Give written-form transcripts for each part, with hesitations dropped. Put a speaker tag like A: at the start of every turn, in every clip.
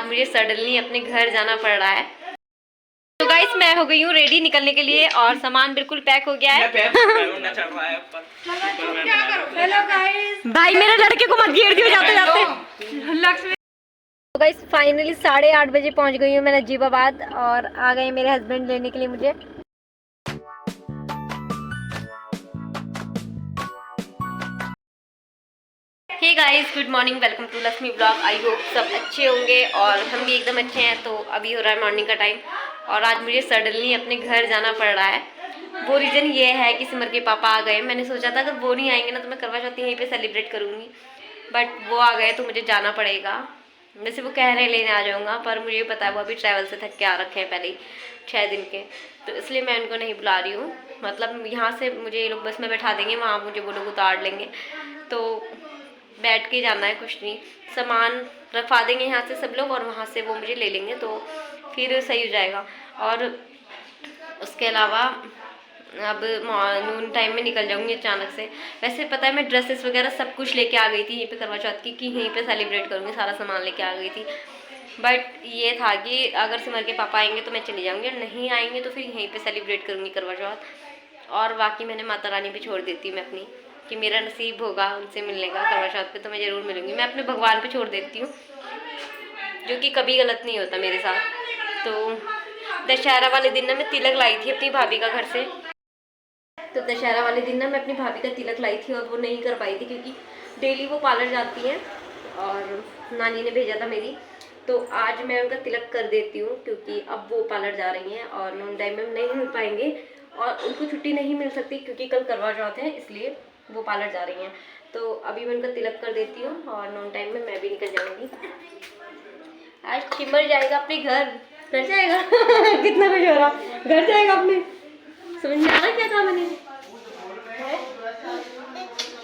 A: मुझे सडनली अपने घर जाना पड़ रहा है। तो गाइस मैं हो गई हूँ रेडी निकलने के लिए और सामान बिल्कुल पैक हो गया है।
B: हेलो गाइस,
A: भाई मेरे लड़के को मत घेर दियो जाते जाते। तो गाइस फाइनली 8:30 बजे पहुँच गई हूँ मैं नजीबाबाद और आ गए मेरे हस्बैंड लेने के लिए मुझे। Hey guys, good morning, welcome to Lakshmi blog. I hope सब अच्छे होंगे और हम भी एकदम अच्छे हैं। तो अभी हो रहा है मॉर्निंग का टाइम और आज मुझे सडनली अपने घर जाना पड़ रहा है। वो रीज़न ये है कि सिमर के पापा आ गए। मैंने सोचा था अगर वो नहीं आएंगे ना तो मैं करवा चौथ यहीं पे सेलिब्रेट करूँगी, बट वो आ गए तो मुझे जाना पड़ेगा। वैसे वो कह रहे हैं लेने आ जाऊँगा, पर मुझे पता है वो अभी ट्रैवल से थक के आ रखे हैं पहले ही 6 दिन के, तो इसलिए मैं उनको नहीं बुला रही हूँ। मतलब यहाँ से मुझे ये लोग बस में बैठा देंगे, वहाँ मुझे वो लोग उतार लेंगे, तो बैठ के जाना है, कुछ नहीं, सामान रखवा देंगे यहाँ से सब लोग और वहाँ से वो मुझे ले लेंगे, तो फिर सही हो जाएगा। और उसके अलावा अब नून टाइम में निकल जाऊँगी अचानक से। वैसे पता है मैं ड्रेसेस वगैरह सब कुछ लेके आ गई थी यहीं पे करवा चौथ की, कि यहीं पे सेलिब्रेट करूँगी, सारा सामान लेके आ गई थी। बट ये था कि अगर सिमर के पापा आएंगे तो मैं चली जाऊँगी, नहीं आएंगे तो फिर यहीं पे सेलिब्रेट करूँगी करवा चौथ। और बाकी मैंने माता रानी पे छोड़ देती मैं अपनी, कि मेरा नसीब होगा उनसे मिलने का करवा चौथ पे तो मैं ज़रूर मिलूँगी। मैं अपने भगवान पे छोड़ देती हूँ, जो कि कभी गलत नहीं होता मेरे साथ। तो दशहरा वाले दिन ना मैं तिलक लाई थी अपनी भाभी का घर से, तो दशहरा वाले दिन ना मैं अपनी भाभी का तिलक लाई थी और वो नहीं कर पाई थी क्योंकि डेली वो पार्लर जाती हैं और नानी ने भेजा था मेरी। तो आज मैं उनका तिलक कर देती हूँ क्योंकि अब वो पार्लर जा रही हैं और नॉन टाइम में नहीं मिल पाएंगे और उनको छुट्टी नहीं मिल सकती क्योंकि कल करवा चौथ है, इसलिए वो पार्लर जा रही हैं। तो अभी मैं उनका तिलक कर देती हूँ और नॉन टाइम में मैं भी निकल जाऊँगी। आज सिमर जाएगा अपने घर जाएगा कितना कुछ हो रहा, घर जाएगा अपने। समझ में आ रहा क्या कहा मैंने?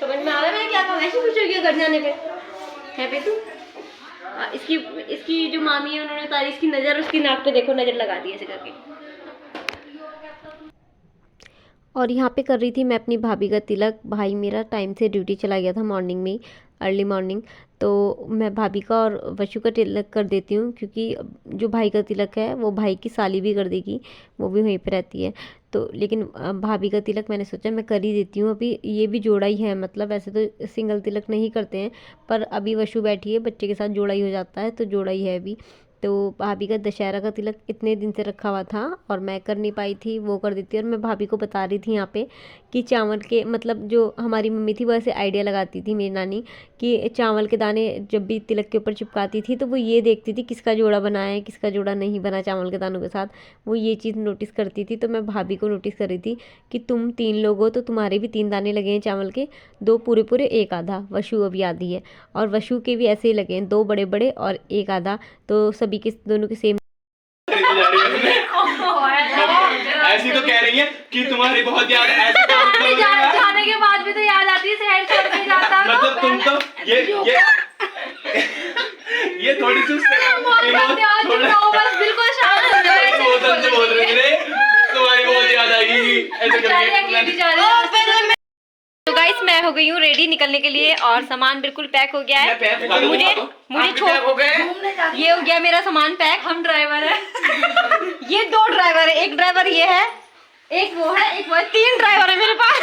A: समझ में आ रहा है मैंने क्या कहा? ऐसे पूछोगी घर जाने पे है पे तू? इसकी जो मामी है उन्होंने तारी इसकी नज़र उसकी नाक पे देखो, नज़र लगा दी ऐसे करके। और यहाँ पे कर रही थी मैं अपनी भाभी का तिलक। भाई मेरा टाइम से ड्यूटी चला गया था मॉर्निंग में, अर्ली मॉर्निंग, तो मैं भाभी का और वशु का तिलक कर देती हूँ क्योंकि जो भाई का तिलक है वो भाई की साली भी कर देगी, वो भी वहीं पे रहती है। तो लेकिन भाभी का तिलक मैंने सोचा मैं कर ही देती हूँ। अभी ये भी जोड़ा ही है, मतलब ऐसे तो सिंगल तिलक नहीं करते हैं, पर अभी वशु बैठी है बच्चे के साथ, जोड़ा ही हो जाता है, तो जोड़ा ही है अभी। तो भाभी का दशहरा का तिलक इतने दिन से रखा हुआ था और मैं कर नहीं पाई थी, वो कर देती। और मैं भाभी को बता रही थी यहाँ पे कि चावल के, मतलब जो हमारी मम्मी थी वो ऐसे आइडिया लगाती थी मेरी नानी, कि चावल के दाने जब भी तिलक के ऊपर चिपकाती थी तो वो ये देखती थी किसका जोड़ा बना है किसका जोड़ा नहीं बना चावल के दानों के साथ, वो ये चीज़ नोटिस करती थी। तो मैं भाभी को नोटिस कर रही थी कि तुम 3 लोग हो तो तुम्हारे भी 3 दाने लगे हैं चावल के, 2 पूरे पूरे 1 आधा, वशु अभी आधी है, और वशु के भी ऐसे ही लगे हैं, 2 बड़े बड़े और 1 आधा, तो सभी के दोनों के सेम।
C: ऐसी तो कह रही है कि तुम्हारी बहुत याद
B: जाने के बाद भी तो याद आती है, शहर छोड़ के जाता है।
C: मतलब तुम तो ये थोड़ी सी
B: बिल्कुल शांत हो जाए,
C: बोल रही है तुम्हारी बहुत याद आएगी ऐसे करके।
A: तो गाइस मैं हो गई हूँ रेडी निकलने के लिए और सामान बिल्कुल पैक हो गया है। मुझे छोड़, ये हो गया मेरा सामान पैक। हम ड्राइवर है ये 2 ड्राइवर है, एक ड्राइवर ये है, एक वो है, एक वो है, 3 ड्राइवर है मेरे पास।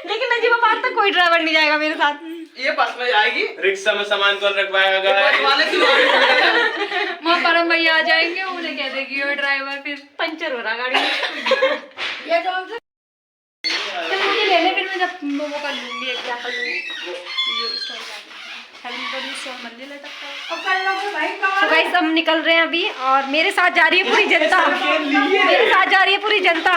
A: लेकिन नजीबाबाद तक कोई ड्राइवर नहीं जाएगा मेरे साथ,
C: ये बस में जाएगी। रिक्शा में सामान कौन रखवाएगा?
B: वहाँ परम भैया आ जाएंगे, उन्हें कह देगी वो ड्राइवर, फिर
A: पंचर हो रहा गाड़ी में।
B: मुझे ले ले, फिर मैं जब वो कर लूंगी, क्या कर लूंगी,
A: तो गाइस हम निकल रहे हैं अभी और मेरे साथ जा रही है पूरी जनता, मेरे साथ जा रही है पूरी जनता।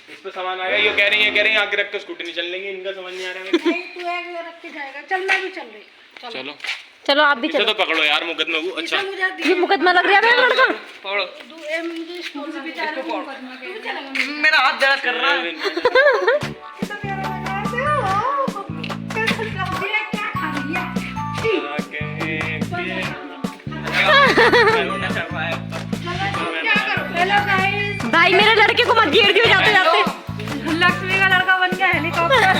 C: इस पे सामान आएगा, ये कह रही है आगे रख के स्कूटी नहीं चलने की, इनका समझ नहीं आ रहा है।
B: नहीं तू आगे रख के जाएगा, चल मैं भी चल रही।
C: चलो
A: चलो आप भी चलो।
C: तो पकड़ो यार मुकदमे को। अच्छा
A: ये मुकदमा लग रहा है लड़का,
C: पकड़ो,
B: मेरा हाथ दर्द कर रहा है।
A: भाई मेरे लड़के को मत घेर दियो जाते जाते।
B: लक्ष्मी का लड़का बन गया हेलीकॉप्टर।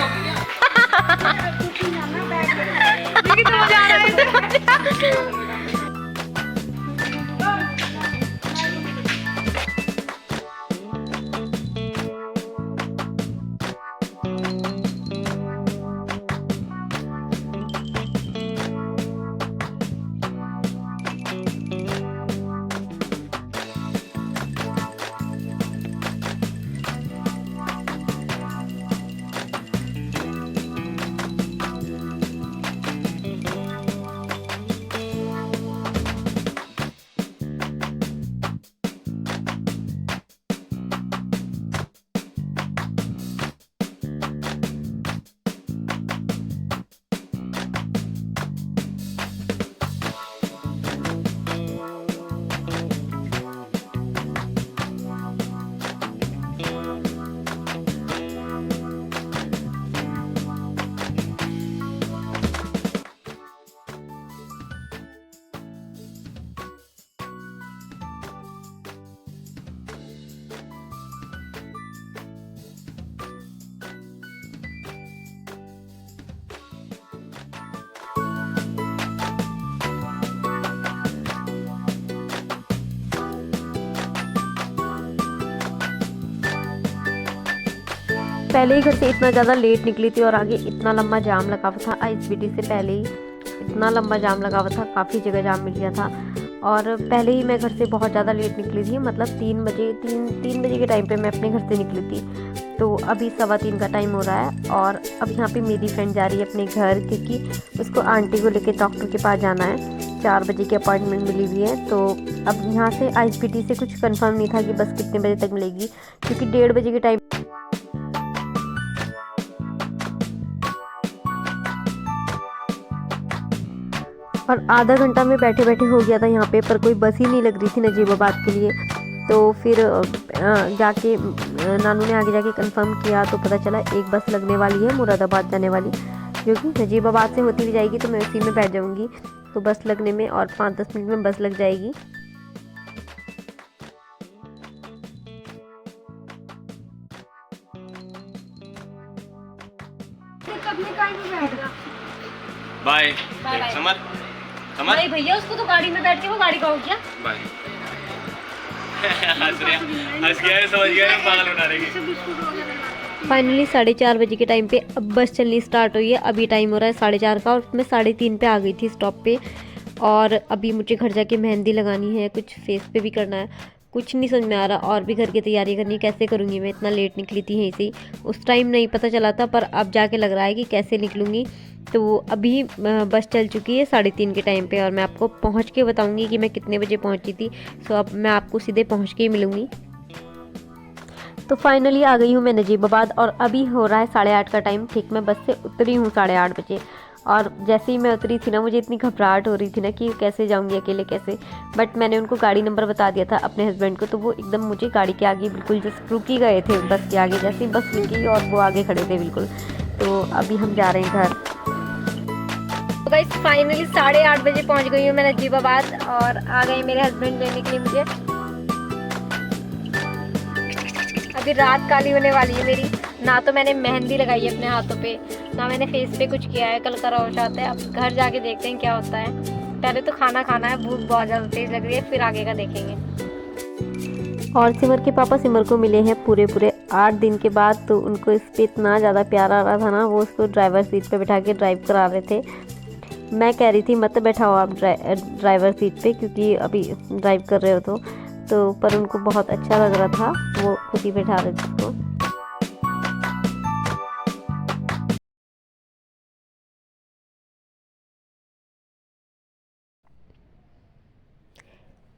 A: पहले ही घर से इतना ज़्यादा लेट निकली थी और आगे इतना लंबा जाम लगा हुआ था। ISBT से पहले ही इतना लंबा जाम लगा हुआ था, काफ़ी जगह जाम मिल गया था। और पहले ही मैं घर से बहुत ज़्यादा लेट निकली थी, मतलब 3 बजे के टाइम पे मैं अपने घर से निकली थी। तो अभी 3:15 का टाइम हो रहा है और अब यहाँ पे मेरी फ्रेंड जा रही है अपने घर, क्योंकि उसको आंटी को लेके डॉक्टर के पास जाना है। 4 बजे की अपॉइंटमेंट मिली हुई है। तो अब यहाँ से ISBT से कुछ कंफर्म नहीं था कि बस कितने बजे तक मिलेगी, क्योंकि 1:30 बजे के टाइम और आधा घंटा में बैठे बैठे हो गया था यहाँ पे, पर कोई बस ही नहीं लग रही थी नजीबाबाद के लिए। तो फिर जाके नानू ने आगे जाके कंफर्म किया तो पता चला एक बस लगने वाली है मुरादाबाद जाने वाली, जो कि नजीबाबाद से होती हुई जाएगी। तो मैं उसी में बैठ जाऊँगी। तो बस लगने में और 5-10 मिनट में बस लग जाएगी।
C: बाय समर समर
B: नहीं भैया, उसको तो गाड़ी में बैठ के वो गाड़ी का हो गया।
C: बाय। हंस गया, समझ गया, पागल बना देगी।
A: फाइनली 4:30 बजे के टाइम पे अब बस चलनी स्टार्ट हुई है। अभी टाइम हो रहा है 4:30 का और मैं 3:30 पे आ गई थी स्टॉप पे। और अभी मुझे घर जाके मेहंदी लगानी है, कुछ फेस पे भी करना है, कुछ नहीं समझ में आ रहा। और भी घर की तैयारी करनी है, कैसे करूँगी मैं, इतना लेट निकली थी यहीं से। उस टाइम नहीं पता चला था, पर अब जाके लग रहा है कि कैसे निकलूँगी। तो अभी बस चल चुकी है 3:30 के टाइम पे और मैं आपको पहुँच के बताऊँगी कि मैं कितने बजे पहुँची थी। सो अब मैं आपको सीधे पहुँच के ही मिलूँगी। तो फाइनली आ गई हूँ मैं नजीबाबाद और अभी हो रहा है 8:30 का टाइम। ठीक, मैं बस से उतरी हूँ 8:30 बजे। और जैसे ही मैं उतरी थी ना, मुझे इतनी घबराहट हो रही थी ना कि कैसे जाऊँगी अकेले कैसे। बट मैंने उनको गाड़ी नंबर बता दिया था अपने हस्बैंड को, तो वो एकदम मुझे गाड़ी के आगे बिल्कुल जस्ट रुक ही गए थे बस के आगे। जैसे ही बस रुकी और वो आगे खड़े थे बिल्कुल। तो अभी हम जा रहे हैं घर। तो गाइस फाइनली 8:30 बजे पहुँच गई हूँ मैं नजीबाबाद और आ गए मेरे हस्बैंड लेने के लिए मुझे। अभी रात काली होने वाली है मेरी। ना तो मैंने मेहंदी लगाई है अपने हाथों पे, ना मैंने फेस पे कुछ किया है। कल का रोज आता है। अब घर जाके देखते हैं क्या होता है। पहले तो खाना खाना है, भूख बहुत ज़्यादा तेज लग रही है, फिर आगे का देखेंगे। और सिमर के पापा सिमर को मिले हैं पूरे 8 दिन के बाद। तो उनको इस पर इतना ज़्यादा प्यार आ रहा था ना, वो उसको ड्राइवर सीट पे बिठा के ड्राइव करा रहे थे। मैं कह रही थी मत बैठाओ आप ड्राइवर सीट पे, क्योंकि अभी ड्राइव कर रहे हो तो पर उनको बहुत अच्छा लग रहा था, वो खुद ही बैठा रहे थे उसको।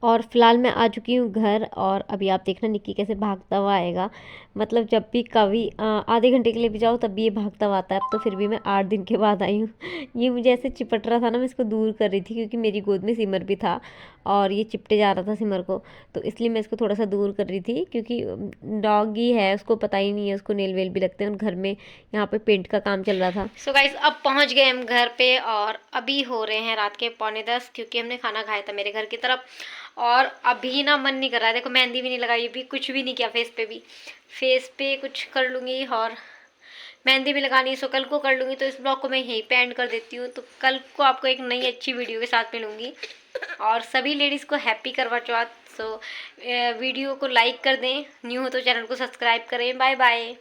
A: और फिलहाल मैं आ चुकी हूँ घर और अभी आप देखना निक्की कैसे भागता हुआ आएगा। मतलब जब भी कभी आधे घंटे के लिए भी जाओ तब भी ये भागता हुआ आता है। अब तो फिर भी मैं 8 दिन के बाद आई हूँ। ये मुझे ऐसे चिपट रहा था ना, मैं इसको दूर कर रही थी क्योंकि मेरी गोद में सिमर भी था और ये चिपटे जा रहा था सिमर को। तो इसलिए मैं इसको थोड़ा सा दूर कर रही थी, क्योंकि डॉग ही है, उसको पता ही नहीं है, उसको नेल वेल भी लगते हैं। और घर में यहाँ पे पेंट का काम चल रहा था। सो गाइस अब पहुँच गए हम घर पे और अभी हो रहे हैं रात के 9:45, क्योंकि हमने खाना खाया था मेरे घर की तरफ। और अभी ना मन नहीं कर रहा है। देखो मेहंदी भी नहीं लगाई, अभी कुछ भी नहीं किया फेस पे भी। फेस पे कुछ कर लूँगी और मेहंदी भी लगानी है, सो कल को कर लूँगी। तो इस ब्लॉग को मैं यहीं पे एंड कर देती हूँ। तो कल को आपको एक नई अच्छी वीडियो के साथ मिलूँगी। और सभी लेडीज़ को हैप्पी करवा चौथ। सो वीडियो को लाइक कर दें, न्यू हो तो चैनल को सब्सक्राइब करें। Bye bye.